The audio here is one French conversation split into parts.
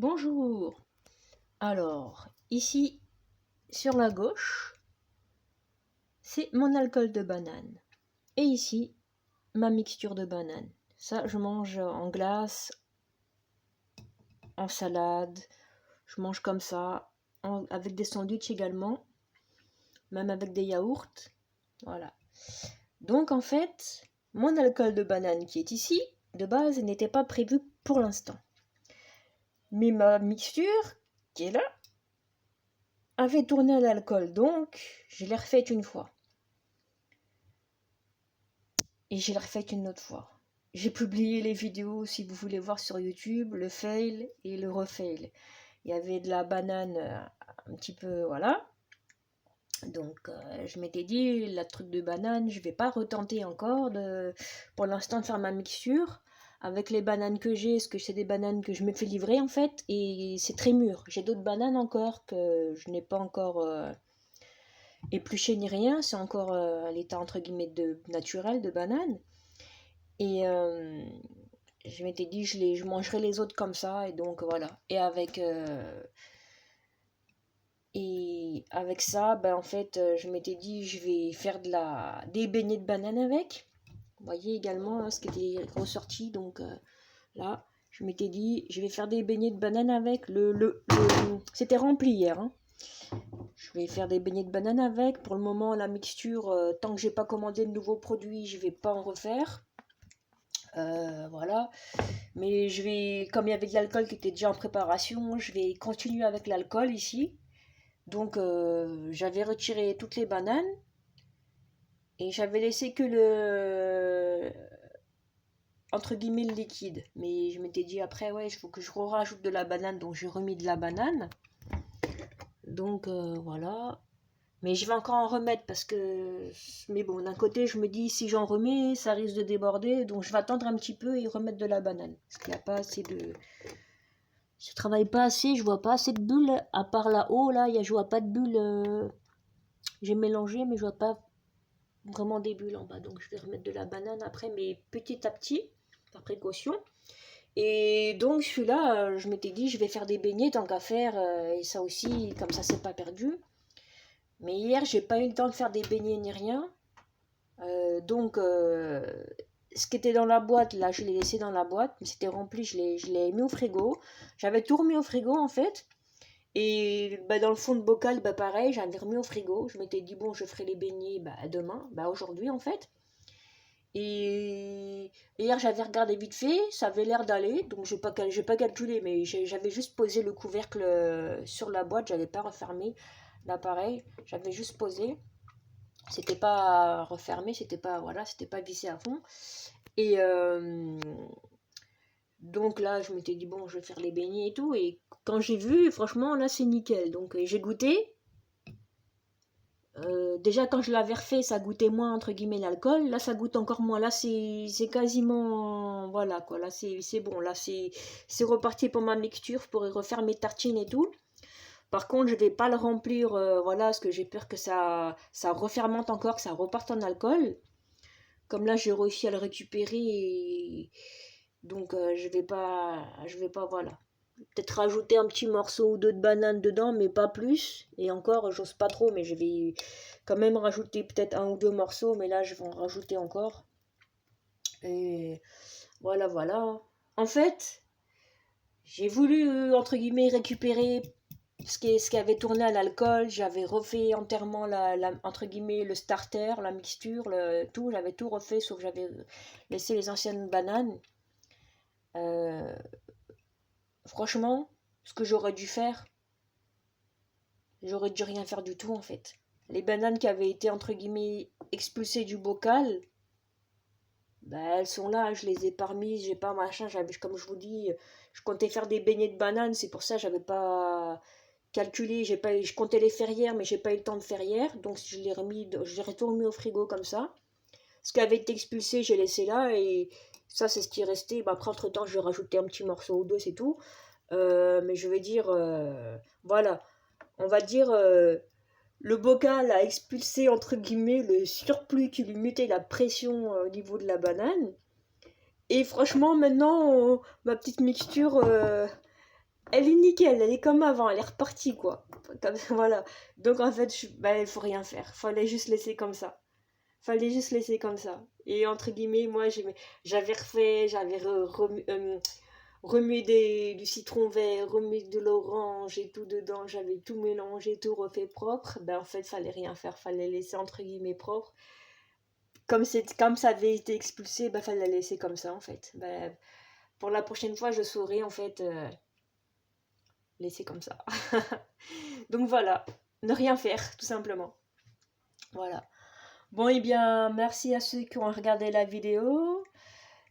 Bonjour. Alors, ici, sur la gauche, c'est mon alcool de banane. Et ici, ma mixture de banane. Ça, je mange en glace, en salade. Je mange comme ça, avec des sandwichs également, même avec des yaourts. Voilà. Donc, en fait, mon alcool de banane qui est ici, de base, n'était pas prévu pour l'instant. Mais ma mixture, qui est là, avait tourné à l'alcool, donc je l'ai refaite une fois. Et je l'ai refaite une autre fois. J'ai publié les vidéos, si vous voulez voir sur YouTube, le fail et le refail. Il y avait de la banane un petit peu, voilà. Donc je m'étais dit, la truc de banane, je vais pas retenter encore pour l'instant de faire ma mixture. Avec les bananes que j'ai, parce que c'est des bananes que je me fais livrer en fait, et c'est très mûr. J'ai d'autres bananes encore que je n'ai pas encore épluchées ni rien, c'est encore à l'état entre guillemets naturel de banane. Et je m'étais dit, je mangerai les autres comme ça, et donc voilà. Et avec ça, ben, en fait, je m'étais dit, je vais faire des beignets de banane avec. Vous voyez également hein, ce qui était ressorti, donc là, je m'étais dit, je vais faire des beignets de banane avec. C'était rempli hier, hein. Je vais faire des beignets de banane avec. Pour le moment, la mixture, tant que j'ai pas commandé de nouveaux produits, je vais pas en refaire. Voilà. Mais comme il y avait de l'alcool qui était déjà en préparation, je vais continuer avec l'alcool ici. Donc j'avais retiré toutes les bananes et j'avais laissé que entre guillemets le liquide. Mais je m'étais dit après ouais, il faut que je rajoute de la banane, donc j'ai remis de la banane. Donc voilà. Mais je vais encore en remettre parce que... Mais bon, d'un côté, je me dis, si j'en remets, ça risque de déborder. Donc je vais attendre un petit peu et remettre de la banane. Parce qu'il n'y a pas assez de... Je travaille pas assez, je vois pas assez de bulles. À part là-haut, là, je vois pas de bulles. J'ai mélangé, mais je vois pas vraiment des bulles en bas. Donc je vais remettre de la banane après, mais petit à petit, par précaution. Et donc celui-là, je m'étais dit, je vais faire des beignets tant qu'à faire. Et ça aussi, comme ça, c'est pas perdu. Mais hier, j'ai pas eu le temps de faire des beignets ni rien. Donc, ce qui était dans la boîte, là, je l'ai laissé dans la boîte. Mais c'était rempli, je l'ai mis au frigo. J'avais tout remis au frigo, en fait. Et bah, dans le fond de bocal, bah, pareil, j'avais remis au frigo. Je m'étais dit, bon, je ferai les beignets bah, demain, bah, aujourd'hui, en fait. Et hier, j'avais regardé vite fait, ça avait l'air d'aller. Donc, j'ai pas calculé, mais j'avais juste posé le couvercle sur la boîte. J'avais pas refermé l'appareil. J'avais juste posé. C'était pas refermé, c'était pas vissé à fond. Et donc là, je m'étais dit, bon, je vais faire les beignets et tout. Et quand j'ai vu, franchement, là, c'est nickel. Donc j'ai goûté. Déjà, quand je l'avais refait, ça goûtait moins, entre guillemets, l'alcool. Là, ça goûte encore moins. Là, c'est quasiment... Voilà, quoi. Là, c'est bon. Là, c'est reparti pour ma mixture. Je pourrais refaire mes tartines et tout. Par contre, je vais pas le remplir, voilà, parce que j'ai peur que ça refermente encore, que ça reparte en alcool. Comme là, j'ai réussi à le récupérer, donc je vais pas, voilà. Peut-être rajouter un petit morceau ou deux de banane dedans, mais pas plus. Et encore, j'ose pas trop, mais je vais quand même rajouter peut-être un ou deux morceaux, mais là, je vais en rajouter encore. Et voilà, voilà. En fait, j'ai voulu, entre guillemets, récupérer ce qui avait tourné à l'alcool. J'avais refait entièrement entre guillemets le starter, la mixture, tout. J'avais tout refait, sauf que j'avais laissé les anciennes bananes. Euh, Franchement, ce que j'aurais dû faire, j'aurais dû rien faire du tout en fait. Les bananes qui avaient été entre guillemets expulsées du bocal, bah, elles sont là, je les ai pas remises, j'ai pas machin, comme je vous dis, je comptais faire des beignets de bananes, c'est pour ça que j'avais pas calculé, je comptais les faire hier, mais j'ai pas eu le temps de faire hier, donc je l'ai tout remis au frigo comme ça. Ce qui avait été expulsé, j'ai laissé là, et ça c'est ce qui est resté. Bah, après, entre temps, je vais rajouter un petit morceau ou deux, c'est tout. Mais je vais dire, voilà, on va dire, le bocal a expulsé entre guillemets le surplus qui lui mettait la pression au niveau de la banane. Et franchement, maintenant, ma petite mixture, elle est nickel, elle est comme avant, elle est repartie quoi. Comme, voilà. Donc en fait, il faut rien faire. Fallait juste laisser comme ça. Fallait juste laisser comme ça. Et entre guillemets, moi, j'avais refait, remué du citron vert, remué de l'orange et tout dedans. J'avais tout mélangé, tout refait propre. Ben en fait, fallait rien faire. Fallait laisser entre guillemets propre. Comme ça avait été expulsé, ben fallait laisser comme ça en fait. Ben, pour la prochaine fois, je saurais en fait laisser comme ça. Donc voilà, ne rien faire tout simplement. Voilà. Bon, eh bien, merci à ceux qui ont regardé la vidéo.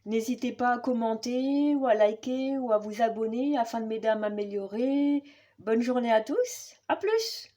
N'hésitez pas à commenter ou à liker ou à vous abonner afin de m'aider à m'améliorer. Bonne journée à tous. À plus!